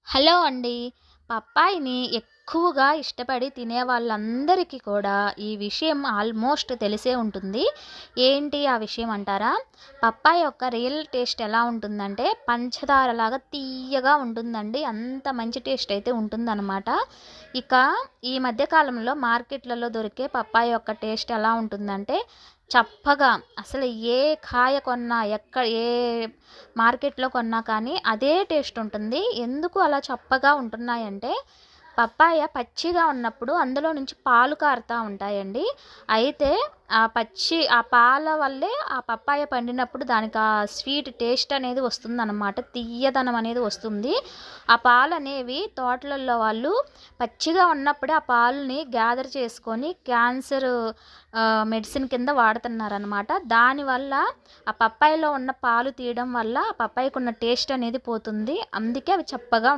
Hello అండి. పప్పాయిని ఎక్కువగా ఇష్టపడి తినే వాళ్ళందరికీ కూడా ఈ విషయం ఆల్మోస్ట్ తెలిసే ఉంటుంది. ఏంటి ఆ విషయం అంటారా? పప్పాయ యొక్క రియల్ టేస్ట్ ఎలా ఉంటుందంటే పంచదారలాగా తియ్యగా ఉంటుందండి. అంత మంచి టేస్ట్ అయితే ఉంటుందనమాట. ఇక ఈ మధ్య కాలంలో మార్కెట్‌లలో దొరికే పప్పాయ యొక్క టేస్ట్ ఎలా ఉంటుందంటే చప్పగా, అసలు ఏ కాయ కొన్నా ఏ మార్కెట్‌లో కొన్నా కానీ అదే టేస్ట్ ఉంటుంది. ఎందుకు అలా చప్పగా ఉంటున్నాయంటే పప్పాయ పచ్చిగా ఉన్నప్పుడు అందులో నుంచి పాలు కారుతా ఉంటాయండి. అయితే ఆ పాల వల్లే ఆ పప్పాయ పండినప్పుడు దానికి ఆ స్వీట్ టేస్ట్ అనేది వస్తుందనమాట. తియ్యదనం అనేది వస్తుంది. ఆ పాలనేవి తోటలలో వాళ్ళు పచ్చిగా ఉన్నప్పుడే ఆ పాలని గ్యాదర్ చేసుకొని క్యాన్సర్ మెడిసిన్ కింద వాడుతున్నారనమాట. దానివల్ల ఆ పప్పాయలో ఉన్న పాలు తీయడం వల్ల ఆ పప్పాయకున్న టేస్ట్ అనేది పోతుంది. అందుకే అవి చప్పగా